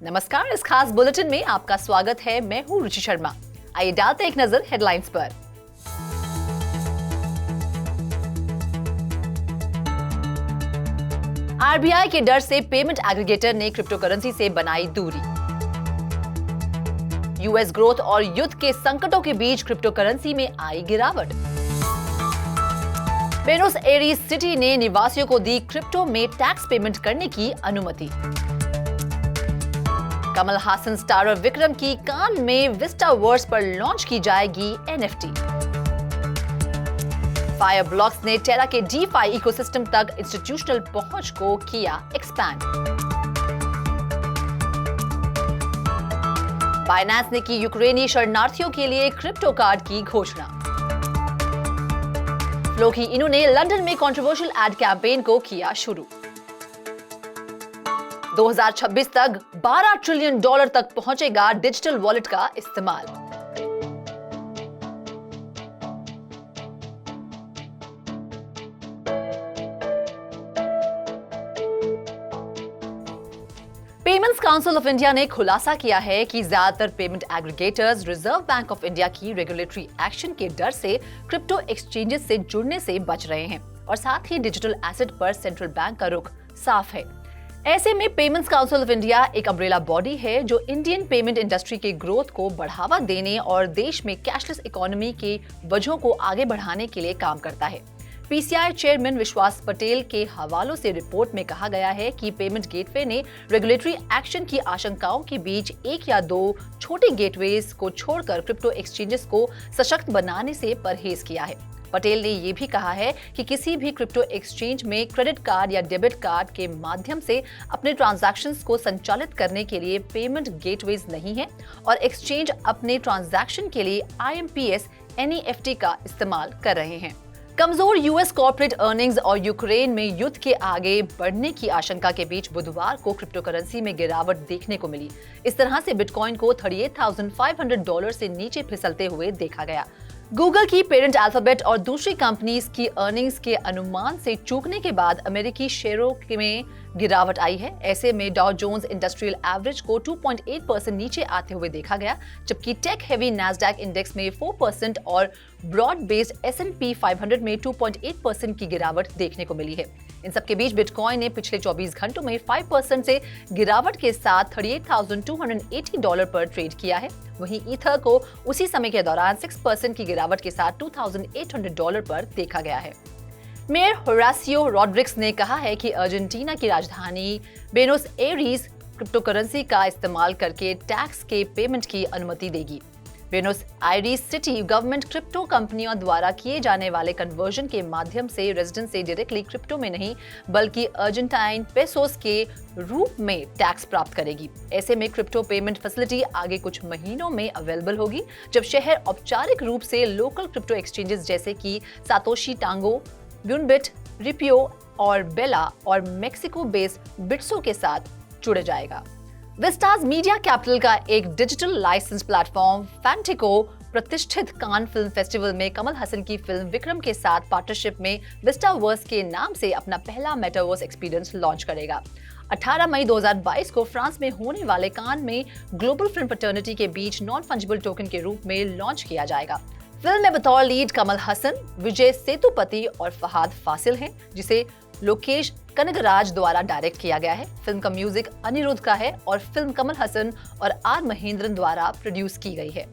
नमस्कार, इस खास बुलेटिन में आपका स्वागत है। मैं हूं रुचि शर्मा। आइए डालते एक नजर हेडलाइंस पर। आरबीआई के डर से पेमेंट एग्रीगेटर ने क्रिप्टो करेंसी से बनाई दूरी। यूएस ग्रोथ और युद्ध के संकटों के बीच क्रिप्टो करेंसी में आई गिरावट। बेनोस एरीज सिटी ने निवासियों को दी क्रिप्टो में टैक्स पेमेंट करने की अनुमति। कमल हासन स्टारर विक्रम की कान में विस्टावर्स पर लॉन्च की जाएगी एनएफटी। फायरब्लॉक्स ने टेरा के डीफाई इकोसिस्टम तक इंस्टीट्यूशनल पहुंच को किया एक्सपैंड। बाइनेंस ने की यूक्रेनी शरणार्थियों के लिए क्रिप्टो कार्ड की घोषणा। फ्लोकी इनू ने लंदन में कंट्रोवर्शियल एड कैंपेन को किया शुरू। 2026 तक $12 ट्रिलियन तक पहुंचेगा डिजिटल वॉलेट का इस्तेमाल। पेमेंट्स काउंसिल ऑफ इंडिया ने खुलासा किया है कि ज्यादातर payment aggregators reserve bank of India की रेगुलेटरी एक्शन के डर से क्रिप्टो एक्सचेंजेस से जुड़ने से बच रहे हैं और साथ ही डिजिटल एसेट पर सेंट्रल बैंक का रुख साफ है। ऐसे में पेमेंट्स काउंसिल ऑफ इंडिया एक अम्ब्रेला बॉडी है जो इंडियन पेमेंट इंडस्ट्री के ग्रोथ को बढ़ावा देने और देश में कैशलेस इकोनॉमी की वजहों को आगे बढ़ाने के लिए काम करता है। पीसीआई चेयरमैन विश्वास पटेल के हवालों से रिपोर्ट में कहा गया है कि पेमेंट गेटवे ने रेगुलेटरी एक्शन की आशंकाओं के बीच एक या दो छोटे गेटवेज को छोड़कर क्रिप्टो एक्सचेंजेस को सशक्त बनाने से परहेज किया है। पटेल ने ये भी कहा है कि किसी भी क्रिप्टो एक्सचेंज में क्रेडिट कार्ड या डेबिट कार्ड के माध्यम से अपने ट्रांजैक्शंस को संचालित करने के लिए पेमेंट गेटवेज नहीं है और एक्सचेंज अपने ट्रांजैक्शन के लिए आईएमपीएस एनईएफटी का इस्तेमाल कर रहे हैं। कमजोर यूएस कॉर्पोरेट अर्निंग्स और यूक्रेन में युद्ध के आगे बढ़ने की आशंका के बीच बुधवार को क्रिप्टो करेंसी में गिरावट देखने को मिली। इस तरह से बिटकॉइन को $38,500 से नीचे फिसलते हुए देखा गया। गूगल की पेरेंट अल्फाबेट और दूसरी कंपनीज की अर्निंग्स के अनुमान से चूकने के बाद अमेरिकी शेयरों में गिरावट आई है। ऐसे में डाउ जोन्स इंडस्ट्रियल एवरेज को 2.8% नीचे आते हुए देखा गया, जबकि टेक हेवी नैस्डैक इंडेक्स में 4% और ब्रॉड बेस्ड एस&पी 500 में 2.8% की गिरावट देखने को मिली है। इन सबके बीच बिटकॉइन ने पिछले 24 घंटों में 5% से गिरावट के साथ $38,280 पर ट्रेड किया है। वहीं ईथर को उसी समय के दौरान 6% की गिरावट के साथ $2,800 पर देखा गया है। मेयर होरासियो रॉड्रिग्स ने कहा है कि अर्जेंटीना की राजधानी बेनोस एरीज क्रिप्टो करेंसी का इस्तेमाल करके टैक्स के पेमेंट की अनुमति देगी। बेनोस आयरीज सिटी गवर्नमेंट क्रिप्टो कंपनियों द्वारा किए जाने वाले कन्वर्जन के माध्यम से रेजिडेंट से डायरेक्टली क्रिप्टो में नहीं बल्कि अर्जेंटाइन पेसोस के रूप में टैक्स प्राप्त करेगी। ऐसे में क्रिप्टो पेमेंट फैसिलिटी आगे कुछ महीनों में अवेलेबल होगी, जब शहर औपचारिक रूप से लोकल क्रिप्टो एक्सचेंजेस जैसे कि सातोशी टांगो, ब्यूनबिट, रिपियो और बेला और मेक्सिको बेस्ड बिट्सो के साथ जुड़ जाएगा। विस्टाज मीडिया कैपिटल का एक डिजिटल लाइसेंस प्लेटफॉर्म फैंटिको प्रतिष्ठित कान फिल्म फेस्टिवल में कमल हसन की फिल्म विक्रम के साथ पार्टनरशिप में विस्टावर्स के नाम से अपना पहला मेटावर्स एक्सपीरियंस लॉन्च करेगा। 18 मई 2022 को फ्रांस में होने वाले कान में ग्लोबल फिल्म फ्रेटर्निटी के बीच नॉन फंजिबल टोकन के रूप में लॉन्च किया जाएगा। फिल्म में बतौर लीड कमल हसन, विजय सेतुपति और फहाद फासिल हैं, जिसे लोकेश कनगराज द्वारा डायरेक्ट किया गया है। फिल्म का म्यूजिक अनिरुद्ध का है और फिल्म कमल हसन और आर महेंद्रन द्वारा प्रोड्यूस की गई है।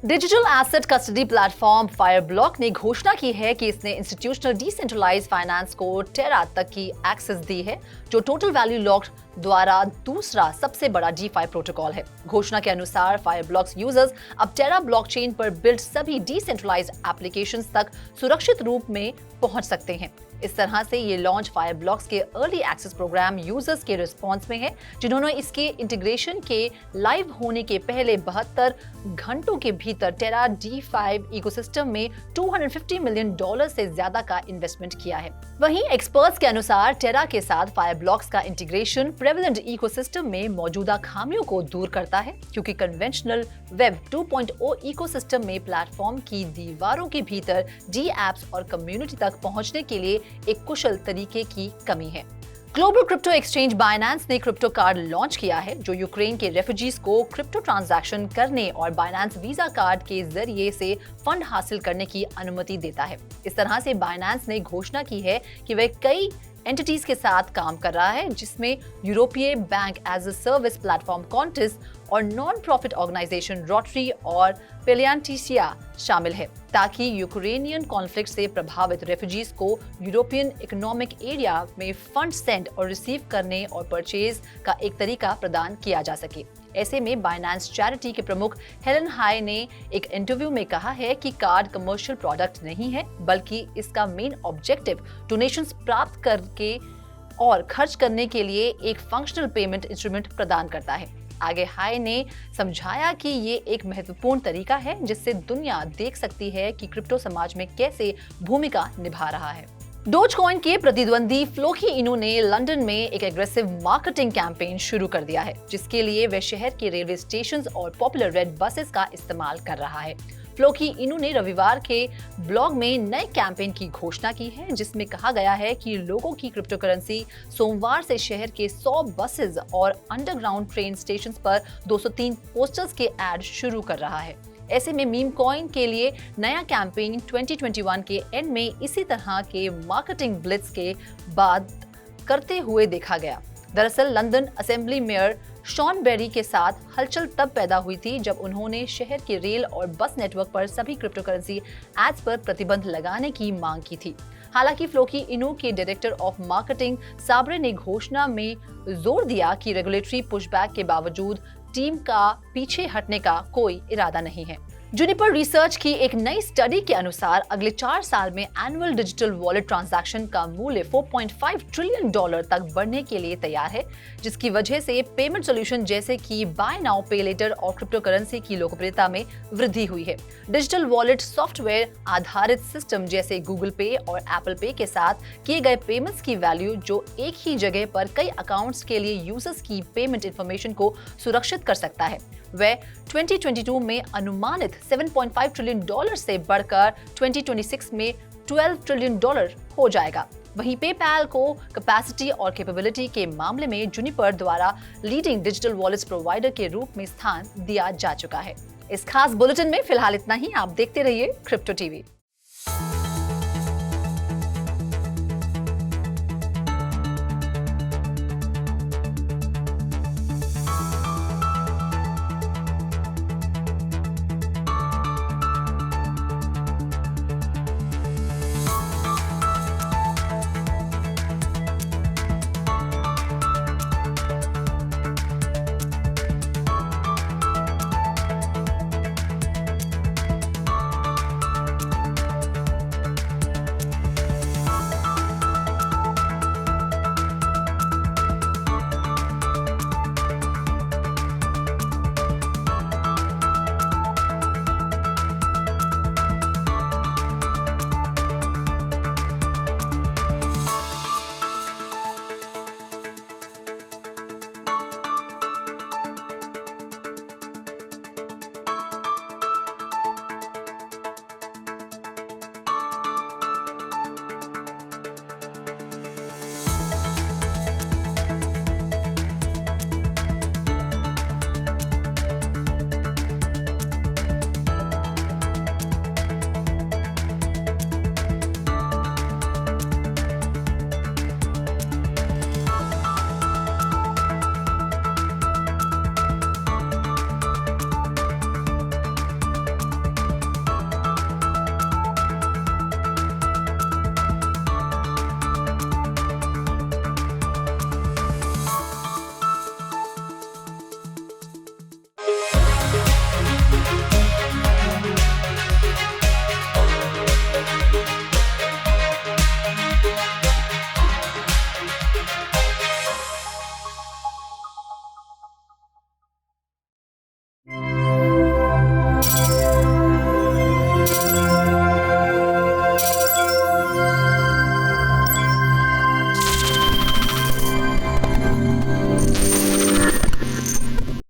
डिजिटल एसेट कस्टडी प्लेटफॉर्म फायरब्लॉक ने घोषणा की है कि इसने इंस्टीट्यूशनल डिसेंट्रलाइज्ड फाइनेंस को टेरा तक की एक्सेस दी है, जो टोटल वैल्यू लॉक्ड द्वारा दूसरा सबसे बड़ा डीफाई प्रोटोकॉल है। घोषणा के अनुसार फायरब्लॉक्स यूजर्स अब टेरा ब्लॉकचेन पर बिल्ड सभी डिसेंट्रलाइज्ड एप्लीकेशंस तक सुरक्षित रूप में पहुंच सकते हैं। इस तरह से ये लॉन्च फायरब्लॉक्स के अर्ली एक्सेस प्रोग्राम यूजर्स के रिस्पांस में है, जिन्होंने इसके इंटीग्रेशन के लाइव होने के पहले 72 घंटों के भीतर टेरा D5 इकोसिस्टम में $250 मिलियन से ज्यादा का इन्वेस्टमेंट किया है। वहीं एक्सपर्ट्स के अनुसार टेरा के साथ फायरब्लॉक्स का इंटीग्रेशन प्रेवलेंट इकोसिस्टम में मौजूदा खामियों को दूर करता है, क्योंकि कन्वेंशनल वेब 2.0 इकोसिस्टम में प्लेटफॉर्म की दीवारों के भीतर डी एप्स और कम्युनिटी तक पहुंचने के लिए एक कुशल तरीके की कमी है। ग्लोबल क्रिप्टो एक्सचेंज बाइनेंस ने क्रिप्टो कार्ड लॉन्च किया है जो यूक्रेन के रेफ्यूजीज को क्रिप्टो ट्रांजैक्शन करने और बाइनेंस वीजा कार्ड के जरिए से फंड हासिल करने की अनुमति देता है। इस तरह से बाइनेंस ने घोषणा की है कि वह कई एंटिटीज के साथ काम कर रहा है जिसमें यूरोपीय bank as a service platform कॉन्टिस और नॉन प्रॉफिट ऑर्गेनाइजेशन रोटरी और पेलियांटिसिया शामिल है, ताकि यूक्रेनियन कॉन्फ्लिक्ट से प्रभावित रेफ्यूजीज को यूरोपियन इकोनॉमिक एरिया में फंड सेंड और रिसीव करने और परचेज का एक तरीका प्रदान किया जा सके। ऐसे में बाइनेंस चैरिटी के प्रमुख हेलन हाई ने एक इंटरव्यू में कहा है कि कार्ड कमर्शियल प्रोडक्ट नहीं है, बल्कि इसका मेन ऑब्जेक्टिव डोनेशंस प्राप्त करके और खर्च करने के लिए एक फंक्शनल पेमेंट इंस्ट्रूमेंट प्रदान करता है। आगे हाई ने समझाया कि ये एक महत्वपूर्ण तरीका है जिससे दुनिया देख सकती है कि क्रिप्टो समाज में कैसे भूमिका निभा रहा है। डोजकॉइन के प्रतिद्वंदी फ्लोकी इनू ने लंदन में एक एग्रेसिव मार्केटिंग कैंपेन शुरू कर दिया है जिसके लिए वह शहर के रेलवे स्टेशंस और पॉपुलर रेड बसेस का इस्तेमाल कर रहा है। फ्लोकी इनू ने रविवार के ब्लॉग में नए कैंपेन की घोषणा की है जिसमें कहा गया है कि लोगों की क्रिप्टो करेंसी सोमवार से शहर के 100 बसेस और अंडरग्राउंड ट्रेन स्टेशंस पर 203 पोस्टर्स के ऐड शुरू कर रहा है। ऐसे में मीम कॉइन के लिए नया कैंपेन 2021 के एंड में इसी तरह के मार्केटिंग ब्लिट्स के बाद करते हुए देखा गया। दरअसल London assembly mayor Shaun Bailey के साथ हलचल तब पैदा हुई थी जब उन्होंने शहर के रेल और बस नेटवर्क पर सभी क्रिप्टो करेंसी एड्स पर प्रतिबंध लगाने की मांग की थी। हालांकि फ्लोकी इनू के डायरेक्टर ऑफ मार्केटिंग साबरे ने घोषणा में जोर दिया कि रेगुलेटरी पुशबैक के बावजूद टीम का पीछे हटने का कोई इरादा नहीं है। जुनिपर रिसर्च की एक नई स्टडी के अनुसार अगले 4 साल में एनुअल डिजिटल वॉलेट ट्रांजैक्शन का मूल्य $4.5 ट्रिलियन तक बढ़ने के लिए तैयार है, जिसकी वजह से पेमेंट सॉल्यूशन जैसे कि बाय नाउ पे लेटर और क्रिप्टो करेंसी की लोकप्रियता में वृद्धि हुई है। डिजिटल वॉलेट सॉफ्टवेयर आधारित सिस्टम जैसे गूगल पे और एप्पल पे के साथ किए गए पेमेंट्स की वैल्यू जो एक ही जगह पर कई अकाउंट्स के लिए यूजर्स की पेमेंट इंफॉर्मेशन को सुरक्षित कर सकता है, वह 2022 में अनुमानित $7.5 ट्रिलियन से बढ़कर 2026 में $12 ट्रिलियन हो जाएगा। वहीं पेपैल को कैपेसिटी और कैपेबिलिटी के मामले में जुनिपर द्वारा लीडिंग डिजिटल वॉलेट्स प्रोवाइडर के रूप में स्थान दिया जा चुका है। इस खास बुलेटिन में फिलहाल इतना ही। आप देखते रहिए क्रिप्टो टीवी।